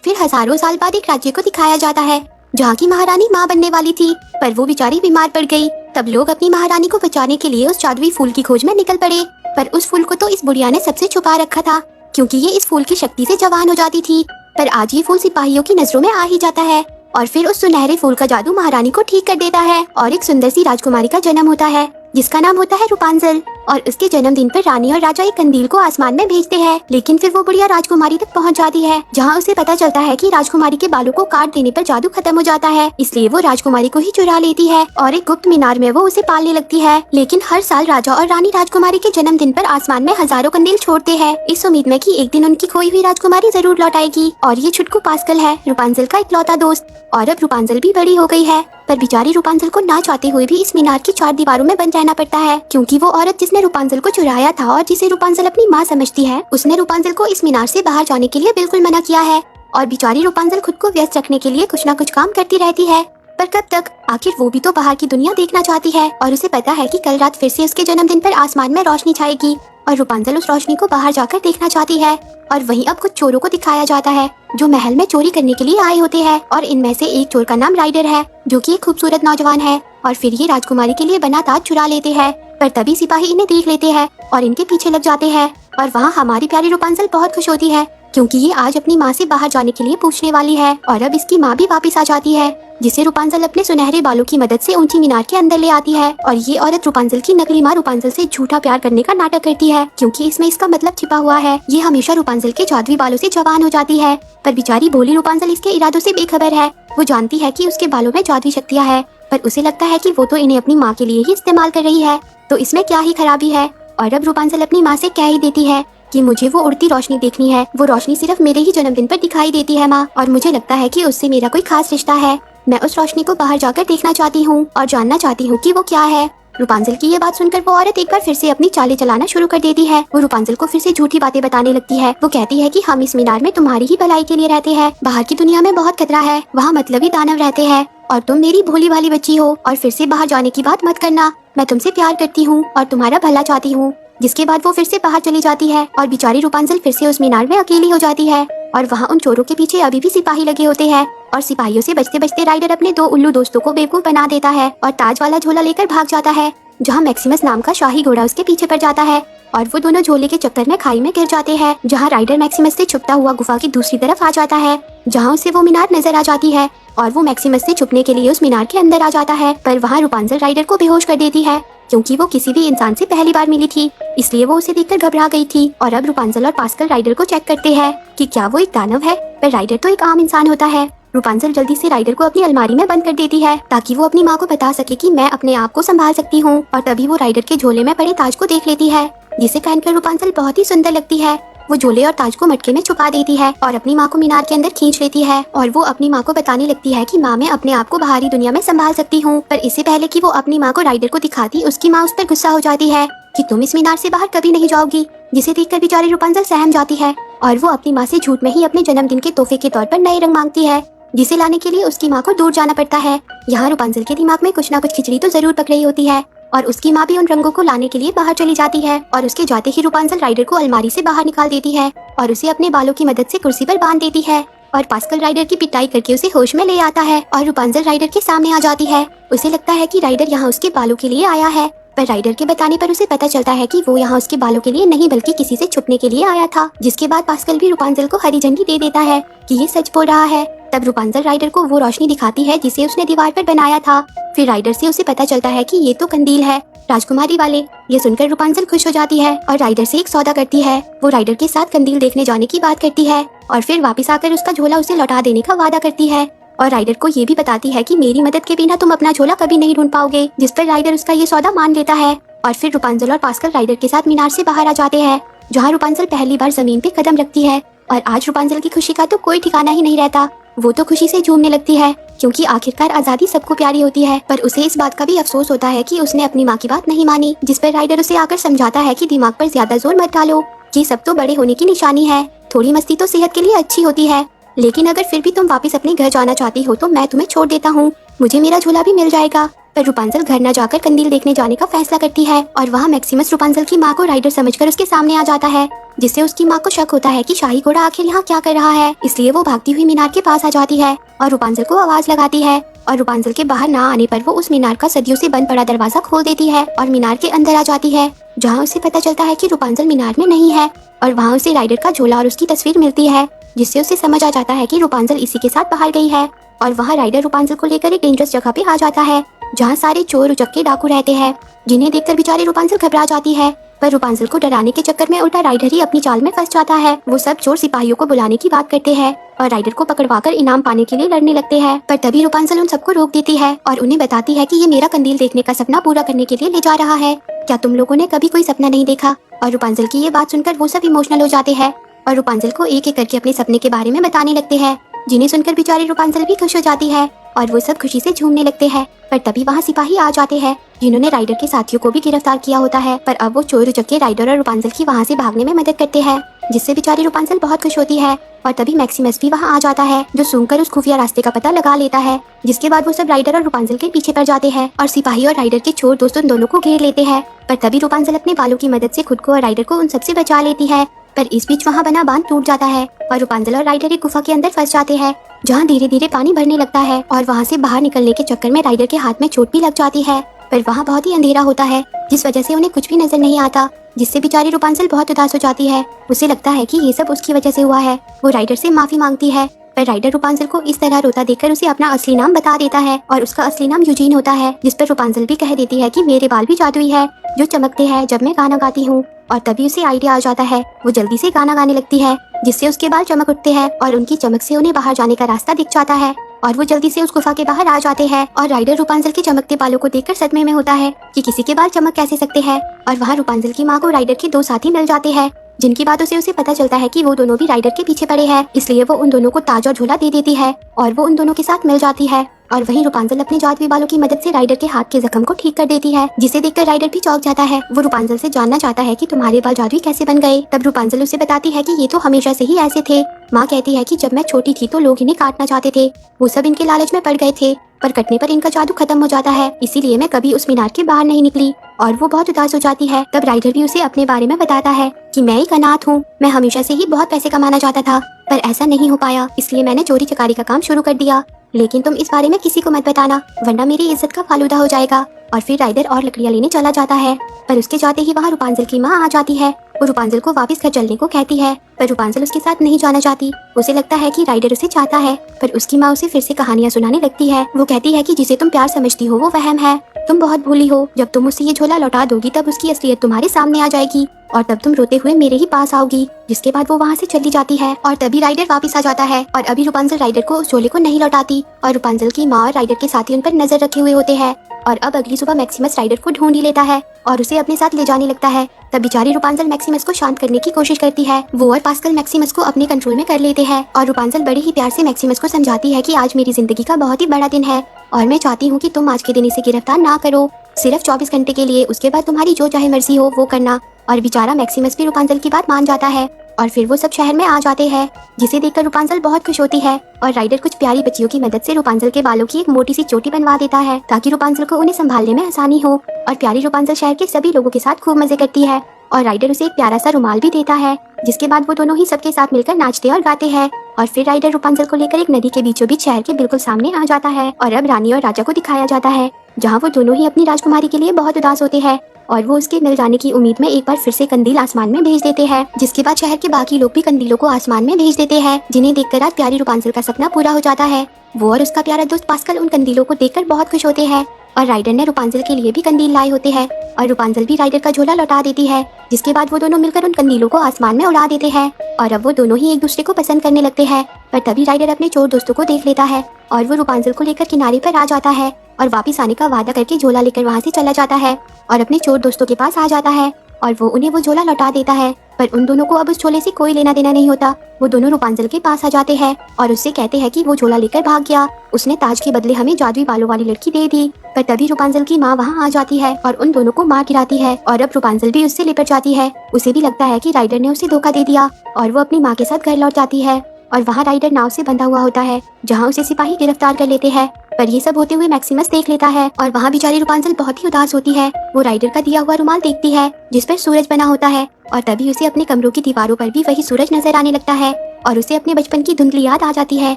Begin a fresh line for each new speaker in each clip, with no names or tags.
फिर हजारों साल बाद एक राज्य को दिखाया जाता है जहाँ की महारानी माँ बनने वाली थी, पर वो बेचारी बीमार पड़ गई। तब लोग अपनी महारानी को बचाने के लिए उस जादुई फूल की खोज में निकल पड़े, पर उस फूल को तो इस बुढ़िया ने सबसे छुपा रखा था, क्योंकि ये इस फूल की शक्ति से जवान हो जाती थी। पर आज ये फूल सिपाहियों की नजरों में आ ही जाता है और फिर उस सुनहरे फूल का जादू महारानी को ठीक कर देता है और एक सुंदर सी राजकुमारी का जन्म होता है जिसका नाम होता है रूपांजल। और उसके जन्मदिन पर रानी और राजा एक कंदील को आसमान में भेजते हैं, लेकिन फिर वो बुढ़िया राजकुमारी तक पहुंच जाती है जहां उसे पता चलता है कि राजकुमारी के बालों को काट देने पर जादू खत्म हो जाता है, इसलिए वो राजकुमारी को ही चुरा लेती है और एक गुप्त मीनार में वो उसे पालने लगती है। लेकिन हर साल राजा और रानी राजकुमारी के जन्मदिन पर आसमान में हजारों कंदील छोड़ते हैं, इस उम्मीद में कि एक दिन उनकी खोई हुई राजकुमारी जरूर लौट आएगी। और ये छुटकू पास्कल है, रूपांजल का इकलौता दोस्त। और अब रूपांजल भी बड़ी हो गई है, पर बेचारी रूपांजल को ना चाहते हुए भी इस मीनार की 4 दीवारों में बंद रहना पड़ता है, क्योंकि वो औरत जिसने रूपांजल को चुराया था और जिसे रूपांजल अपनी माँ समझती है, उसने रूपांजल को इस मीनार से बाहर जाने के लिए बिल्कुल मना किया है। और बेचारी रूपांजल खुद को व्यस्त रखने के लिए कुछ न कुछ काम करती रहती है, पर कब तक? आखिर वो भी तो बाहर की दुनिया देखना चाहती है और उसे पता है कि कल रात फिर से उसके जन्मदिन पर आसमान में रोशनी छाएगी और रूपांजल उस रोशनी को बाहर जाकर देखना चाहती है। और वहीं अब कुछ चोरों को दिखाया जाता है जो महल में चोरी करने के लिए आए होते हैं, और इनमें से एक चोर का नाम राइडर है जो कि एक खूबसूरत नौजवान है। और फिर ये राजकुमारी के लिए बना ताज चुरा लेते हैं, पर तभी सिपाही इन्हें देख लेते हैं और इनके पीछे लग जाते हैं। और वहाँ हमारी प्यारी रूपांजल बहुत खुश होती है क्योंकि ये आज अपनी माँ से बाहर जाने के लिए पूछने वाली है और अब इसकी माँ भी वापस आ जाती है, जिसे रूपांजल अपने सुनहरे बालों की मदद से ऊंची मीनार के अंदर ले आती है। और ये औरत रूपांजल की नकली माँ रूपांजल से झूठा प्यार करने का नाटक करती है, क्योंकि इसमें इसका मतलब छिपा हुआ है। ये हमेशा रूपांजल के जादुई बालों से जवान हो जाती है, पर बेचारी भोली रूपांजल इसके इरादों से बेखबर है। वो जानती है कि उसके बालों में जादुई शक्तियाँ है, पर उसे लगता है कि वो तो इन्हें अपनी माँ के लिए ही इस्तेमाल कर रही है, तो इसमें क्या ही खराबी है। और अब रूपांजल अपनी माँ से कह ही देती है कि मुझे वो उड़ती रोशनी देखनी है, वो रोशनी सिर्फ मेरे ही जन्मदिन पर दिखाई देती है माँ, और मुझे लगता है कि उससे मेरा कोई खास रिश्ता है। मैं उस रोशनी को बाहर जाकर देखना चाहती हूँ और जानना चाहती हूँ कि वो क्या है। रूपांजल की ये बात सुनकर वो औरत एक बार फिर से अपनी चालें चलाना शुरू कर देती है। वो रूपांजल को फिर से झूठी बातें बताने लगती है। वो कहती है कि हम इस मीनार में तुम्हारी ही भलाई के लिए रहते हैं, बाहर की दुनिया में बहुत खतरा है, वहाँ मतलबी दानव रहते हैं और तुम मेरी भोली भाली बच्ची हो और फिर से बाहर जाने की बात मत करना। मैं तुमसे प्यार करती हूँ और तुम्हारा भला चाहती हूँ। जिसके बाद वो फिर से बाहर चली जाती है और बेचारी रूपांजल फिर से उस मीनार में अकेली हो जाती है। और वहाँ उन चोरों के पीछे अभी भी सिपाही लगे होते हैं और सिपाहियों से बचते बचते राइडर अपने 2 उल्लू दोस्तों को बेवकूफ बना देता है और ताज वाला झोला लेकर भाग जाता है, जहाँ मैक्सिमस नाम का शाही घोड़ा उसके पीछे पड़ जाता है और वो दोनों झोले के चक्कर में खाई में गिर जाते हैं, जहाँ राइडर मैक्सिमस से छुपता हुआ गुफा की दूसरी तरफ आ जाता है, जहाँ उसे वो मीनार नजर आ जाती है और वो मैक्सिमस से छुपने के लिए उस मीनार के अंदर आ जाता है। पर वहाँ रूपांजल राइडर को बेहोश कर देती है, क्योंकि वो किसी भी इंसान से पहली बार मिली थी, इसलिए वो उसे देखकर घबरा गई थी। और अब रूपांजल और पास्कल राइडर को चेक करते हैं कि क्या वो एक दानव है, पर राइडर तो एक आम इंसान होता है। रूपांजल जल्दी से राइडर को अपनी अलमारी में बंद कर देती है ताकि वो अपनी माँ को बता सके कि मैं अपने आप को संभाल सकती हूँ, और तभी वो राइडर के झोले में पड़े ताज को देख लेती है, जिसे पहनकर रूपांजल बहुत ही सुंदर लगती है। वो झोले और ताज को मटके में छुपा देती है और अपनी माँ को मीनार के अंदर खींच लेती है और वो अपनी माँ को बताने लगती है कि माँ मैं अपने आप को बाहरी दुनिया में संभाल सकती हूँ। पर इससे पहले कि वो अपनी माँ को राइडर को दिखाती, उसकी माँ उस पर गुस्सा हो जाती है कि तुम इस मीनार से बाहर कभी नहीं जाओगी, जिसे देखकर बेचारी रूपांजल सहम जाती है और वो अपनी माँ से झूठ में ही अपने जन्मदिन के तोहफे के तौर पर नए रंग मांगती है, जिसे लाने के लिए उसकी माँ को दूर जाना पड़ता है। यहाँ रूपांजल के दिमाग में कुछ ना कुछ खिचड़ी तो जरूर पक रही होती है और उसकी माँ भी उन रंगों को लाने के लिए बाहर चली जाती है और उसके जाते ही रूपांजल राइडर को अलमारी से बाहर निकाल देती है और उसे अपने बालों की मदद से कुर्सी पर बांध देती है और पास्कल राइडर की पिटाई करके उसे होश में ले आता है और रूपांजल राइडर के सामने आ जाती है। उसे लगता है कि राइडर यहाँ उसके बालों के लिए आया है, पर राइडर के बताने पर उसे पता चलता है कि वो यहाँ उसके बालों के लिए नहीं बल्कि किसी से छुपने के लिए आया था। जिसके बाद पास्कल भी रूपांजल को हरी झंडी दे देता है कि ये सच बोल रहा है। तब रूपांजल राइडर को वो रोशनी दिखाती है जिसे उसने दीवार पर बनाया था। फिर राइडर से उसे पता चलता है कि ये तो कंदील है राजकुमारी वाले। ये सुनकर रूपांजल खुश हो जाती है और राइडर से एक सौदा करती है। वो राइडर के साथ कंदील देखने जाने की बात करती है और फिर वापस आकर उसका झोला उसे लौटा देने का वादा करती है और राइडर को ये भी बताती है कि मेरी मदद के बिना तुम अपना झोला कभी नहीं ढूंढ पाओगे, जिस पर राइडर उसका ये सौदा मान लेता है। और फिर रूपांजल और पास्कल राइडर के साथ मीनार से बाहर आ जाते हैं, जहाँ रूपांजल पहली बार जमीन पे कदम रखती है और आज रूपांजल की खुशी का तो कोई ठिकाना ही नहीं रहता। वो तो खुशी से झूमने लगती है क्योंकि आखिरकार आजादी सबको प्यारी होती है, पर उसे इस बात का भी अफसोस होता है कि उसने अपनी माँ की बात नहीं मानी, जिस पर राइडर उसे आकर समझाता है कि दिमाग पर ज्यादा जोर मत डालो, ये सब तो बड़े होने की निशानी है, थोड़ी मस्ती तो सेहत के लिए अच्छी होती है, लेकिन अगर फिर भी तुम वापस अपने घर जाना चाहती हो तो मैं तुम्हें छोड़ देता हूँ, मुझे मेरा झोला भी मिल जाएगा। पर रूपांजल घर न जाकर कंदील देखने जाने का फैसला करती है और वहाँ मैक्सिमस रूपांजल की माँ को राइडर समझकर उसके सामने आ जाता है जिससे उसकी माँ को शक होता है कि शाही घोड़ा आखिर यहाँ क्या कर रहा है। इसलिए वो भागती हुई मीनार के पास आ जाती है और रूपांजल को आवाज लगाती है और रूपांजल के बाहर ना आने पर वो उस मीनार का सदियों से बंद पड़ा दरवाजा खोल देती है और मीनार के अंदर आ जाती है, जहाँ उसे पता चलता है कि रूपांजल मीनार में नहीं है। और वहाँ उसे राइडर का झोला और उसकी तस्वीर मिलती है, जिससे उसे समझ आ जाता है कि रूपांजल इसी के साथ बाहर गई है। और वहाँ राइडर रूपांजल को लेकर एक डेंजरस जगह पे आ जाता है, जहाँ सारे चोर उचक्के डाकू रहते हैं, जिन्हें देखकर बेचारे रूपांजल घबरा जाती है। पर रूपांजल को डराने के चक्कर में उल्टा राइडर ही अपनी चाल में फंस जाता है। वो सब चोर सिपाहियों को बुलाने की बात करते हैं और राइडर को पकड़वाकर इनाम पाने के लिए लड़ने लगते हैं। पर तभी रूपांजल उन सबको रोक देती है और उन्हें बताती है कि ये मेरा कंदील देखने का सपना पूरा करने के लिए ले जा रहा है। क्या तुम लोगों ने कभी कोई सपना नहीं देखा? और रूपांजल की ये बात सुनकर वो सब इमोशनल हो जाते हैं और रूपांजल को एक एक करके अपने सपने के बारे में बताने लगते हैं, जिन्हें सुनकर बेचारी रूपांजल भी खुश हो जाती है और वो सब खुशी से झूमने लगते हैं। पर तभी वहाँ सिपाही आ जाते हैं, जिन्होंने राइडर के साथियों को भी गिरफ्तार किया होता है। पर अब वो चोर उचक्के राइडर और रूपांजल की वहाँ से भागने में मदद करते हैं, जिससे बेचारी रूपांजल बहुत खुश होती है। और तभी मैक्सिमस भी वहाँ आ जाता है, जो सूंघकर उस खुफिया रास्ते का पता लगा लेता है। जिसके बाद वो सब राइडर और रूपांजल के पीछे पड़ जाते हैं और सिपाही और राइडर के चोर दोस्त उन दोनों को घेर लेते हैं। पर तभी रूपांजल अपने बालों की मदद से खुद को और राइडर को उन सबसे बचा लेती है। पर इस बीच वहाँ बना बांध टूट जाता है और रूपांजल और राइडर एक गुफा के अंदर फंस जाते हैं, जहाँ धीरे धीरे पानी भरने लगता है। और वहाँ से बाहर निकलने के चक्कर में राइडर के हाथ में चोट भी लग जाती है। पर वहाँ बहुत ही अंधेरा होता है, जिस वजह से उन्हें कुछ भी नजर नहीं आता, जिससे बेचारी रूपांजल बहुत उदास हो जाती है। उसे लगता है कि ये सब उसकी वजह से हुआ है। वो राइडर से माफी मांगती है, पर राइडर रूपांजल को इस तरह रोता देखकर उसे अपना असली नाम बता देता है और उसका असली नाम यूजीन होता है। जिस पर रूपांजल भी कह देती है कि मेरे बाल भी जादुई है, जो चमकते हैं जब मैं गाना गाती हूँ। और तभी उसे आइडिया आ जाता है, वो जल्दी से गाना गाने लगती है, जिससे उसके बाल चमक उठते हैं और उनकी चमक से उन्हें बाहर जाने का रास्ता दिख जाता है। और वो जल्दी से उस गुफा के बाहर आ जाते हैं और राइडर रूपांजल के चमकते बालों को देखकर सदमे में होता है कि किसी के बाल चमक कैसे सकते हैं। और वहाँ रूपांजल की माँ को राइडर के दो साथी मिल जाते हैं, जिनकी बातों से उसे पता चलता है कि वो दोनों भी राइडर के पीछे पड़े हैं। इसलिए वो उन दोनों को ताज और झोला दे देती है और वो उन दोनों के साथ मिल जाती है। और वहीं रूपांजल अपने जादुई बालों की मदद से राइडर के हाथ के जख्म को ठीक कर देती है, जिसे देखकर राइडर भी चौंक जाता है। वो रूपांजल से जानना चाहता है कि तुम्हारे बाल जादुई कैसे बन गए। तब रूपांजल उसे बताती है कि ये तो हमेशा से ही ऐसे थे। माँ कहती है कि जब मैं छोटी थी तो लोग इन्हें काटना चाहते थे, वो सब इनके लालच में पड़ गए थे, पर कटने पर इनका जादू खत्म हो जाता है, इसीलिए मैं कभी उस मीनार के बाहर नहीं निकली। और वो बहुत उदास हो जाती है। तब राइडर भी उसे अपने बारे में बताता है कि मैं एक अनाथ हूँ, मैं हमेशा से ही बहुत पैसे कमाना चाहता था, पर ऐसा नहीं हो पाया, इसलिए मैंने चोरी चकारी का काम शुरू कर दिया। लेकिन तुम इस बारे में किसी को मत बताना, वरना मेरी इज्जत का फालूदा हो जाएगा। और फिर राइडर और लकड़ियाँ लेने चला जाता है, पर उसके जाते ही वहाँ रूपांजल की माँ आ जाती है। वो रूपांजल को वापस घर चलने को कहती है, पर रूपांजल उसके साथ नहीं जाना चाहती। उसे लगता है कि राइडर उसे चाहता है, पर उसकी माँ उसे फिर से कहानियाँ सुनाने लगती है। वो कहती है कि जिसे तुम प्यार समझती हो वो वहम है, तुम बहुत भूली हो। जब तुम उसे ये झोला लौटा दोगी तब उसकी असलियत तुम्हारे सामने आ जाएगी और तब तुम रोते हुए मेरे ही पास आओगी। जिसके बाद वो वहाँ से चली जाती है और तभी राइडर वापस आ जाता है। और अभी रूपांजल राइडर को उस झोले को नहीं लौटाती और रूपांजल की माँ और राइडर के साथी उन पर नजर रखे हुए होते हैं। और अब अगली सुबह मैक्सिमस राइडर को ढूंढ ही लेता है और उसे अपने साथ ले जाने लगता है। तब बेचारी रूपांजल मैक्सिमस को शांत करने की कोशिश करती है। वो और पास्कल मैक्सिमस को अपने कंट्रोल में कर लेते हैं और रूपांजल बड़े ही प्यार से मैक्सिमस को समझाती है कि आज मेरी जिंदगी का बहुत ही बड़ा दिन है और मैं चाहती हूँ कि तुम आज के दिन इसे गिरफ्तार ना करो, सिर्फ 24 घंटे के लिए, उसके बाद तुम्हारी जो चाहे मर्जी हो वो करना। और बेचारा मैक्सिमस भी रूपांजल की बात मान जाता है और फिर वो सब शहर में आ जाते हैं, जिसे देखकर रूपांजल बहुत खुश होती है। और राइडर कुछ प्यारी बच्चियों की मदद से रूपांजल के बालों की एक मोटी सी चोटी बनवा देता है, ताकि रूपांजल को उन्हें संभालने में आसानी हो। और प्यारी रूपांजल शहर के सभी लोगों के साथ खूब मजे करती है और राइडर उसे एक प्यारा सा रुमाल भी देता है, जिसके बाद वो दोनों ही सबके साथ मिलकर नाचते और गाते हैं। और फिर राइडर रूपांजल को लेकर एक नदी के बीचों बीच शहर के बिल्कुल सामने आ जाता है और अब रानी और राजा को दिखाया जाता है, जहाँ वो दोनों ही अपनी राजकुमारी के लिए बहुत उदास होते हैं और वो उसके मिल जाने की उम्मीद में एक बार फिर से कंदील आसमान में भेज देते हैं। जिसके बाद शहर के बाकी लोग भी कंदीलों को आसमान में भेज देते हैं, जिन्हें देखकर आज प्यारी रूपांजल का सपना पूरा हो जाता है। वो और उसका प्यारा दोस्त पास्कल उन कंदीलों को देखकर बहुत खुश होते हैं और राइडर ने रूपांजल के लिए भी कंदील लाए होते हैं और रूपांजल भी राइडर का झोला लौटा देती है। जिसके बाद वो दोनों मिलकर उन कंदीलों को आसमान में उड़ा देते हैं और अब वो दोनों ही एक दूसरे को पसंद करने लगते हैं। पर तभी राइडर अपने चोर दोस्तों को देख लेता है और वो रूपांजल को लेकर किनारे पर आ जाता है और वापिस आने का वादा करके झोला लेकर वहाँ से चला जाता है और अपने चोर दोस्तों के पास आ जाता है और वो उन्हें वो झोला लौटा देता है। पर उन दोनों को अब उस झोले से कोई लेना देना नहीं होता। वो दोनों रूपांजल के पास आ जाते हैं और उससे कहते हैं कि वो झोला लेकर भाग गया, उसने ताज के बदले हमें जादुई बालों वाली लड़की दे दी। पर तभी रूपांजल की माँ वहाँ आ जाती है और उन दोनों को मार गिराती है और अब रूपांजल भी उससे लिपट जाती है। उसे भी लगता है कि राइडर ने उसे धोखा दे दिया और वो अपनी माँ के साथ घर लौट जाती है। और वहाँ राइडर नाव से बंधा हुआ होता है, जहाँ उसे सिपाही गिरफ्तार कर लेते हैं। पर ये सब होते हुए मैक्सिमस देख लेता है और वहाँ बेचारी रुपांजल बहुत ही उदास होती है। वो राइडर का दिया हुआ रुमाल देखती है जिस पर सूरज बना होता है और तभी उसे अपने कमरों की दीवारों पर भी वही सूरज नजर आने लगता है और उसे अपने बचपन की धुंधली याद आ जाती है,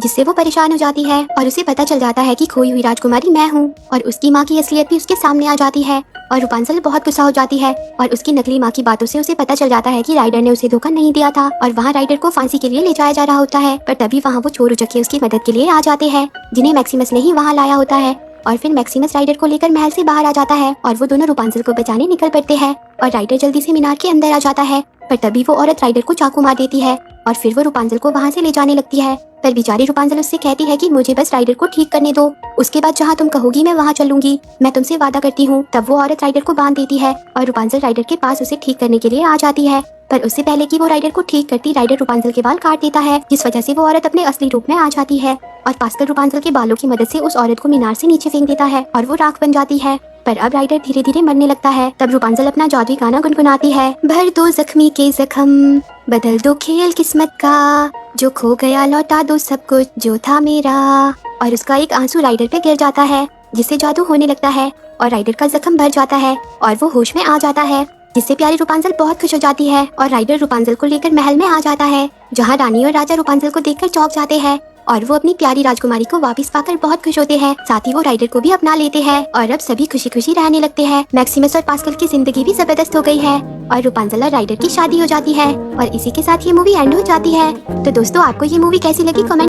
जिससे वो परेशान हो जाती है और उसे पता चल जाता है कि खोई हुई राजकुमारी मैं हूँ और उसकी माँ की असलियत भी उसके सामने आ जाती है। और रुपांजल बहुत गुस्सा हो जाती है और उसकी नकली माँ की बातों से उसे पता चल जाता है कि राइडर ने उसे धोखा नहीं दिया था और वहाँ राइडर को फांसी के लिए ले जाया जा रहा होता है। पर तभी वहाँ वो चोर उचक्के उसकी मदद के लिए आ जाते हैं, जिन्हें मैक्सिमस ने ही वहाँ लाया होता है। और फिर मैक्सिमस राइडर को लेकर महल से बाहर आ जाता है और वो दोनों रुपांजल को बचाने निकल पड़ते हैं और राइडर जल्दी से मीनार के अंदर आ जाता है। पर तभी वो औरत राइडर को चाकू मार देती है और फिर वो रुपांजल को वहाँ से ले जाने लगती है। पर बेचारी रुपांजल उससे कहती है कि मुझे बस राइडर को ठीक करने दो, उसके बाद जहाँ तुम कहोगी मैं वहाँ चलूंगी, मैं तुमसे वादा करती हूँ। तब वो औरत राइडर को बांध देती है और रुपांजल राइडर के पास उसे ठीक करने के लिए आ जाती है। पर उससे पहले कि वो राइडर को ठीक करती, राइडर रुपांजल के बाल काट देता है, जिस वजह से वो औरत अपने असली रूप में आ जाती है और पास्कल रुपांजल के बालों की मदद से उस औरत को मीनार से नीचे फेंक देता है और वो राख बन जाती है। पर अब राइडर धीरे धीरे मरने लगता है। तब रुपांजल अपना जादुई गाना गुनगुनाती है, भर दो जख्मी के जख्म, बदल दो खेल किस्मत का, जो खो गया लौटा दो सब कुछ जो था मेरा। और उसका एक आंसू राइडर पे गिर जाता है, जिससे जादू होने लगता है और राइडर का जख्म भर जाता है और वो होश में आ जाता है, जिससे प्यारी रुपांजल बहुत खुश हो जाती है और राइडर रुपांजल को लेकर महल में आ जाता है, जहाँ रानी और राजा रुपांजल को देखकर चौंक जाते हैं और वो अपनी प्यारी राजकुमारी को वापस पाकर बहुत खुश होते हैं। साथ ही वो राइडर को भी अपना लेते हैं और अब सभी खुशी खुशी रहने लगते हैं। मैक्सिमस और पास्कल की जिंदगी भी जबरदस्त हो गई है और रुपांजल और राइडर की शादी हो जाती है और इसी के साथ ये मूवी एंड हो जाती है। तो दोस्तों, आपको ये मूवी कैसी लगी कमेंट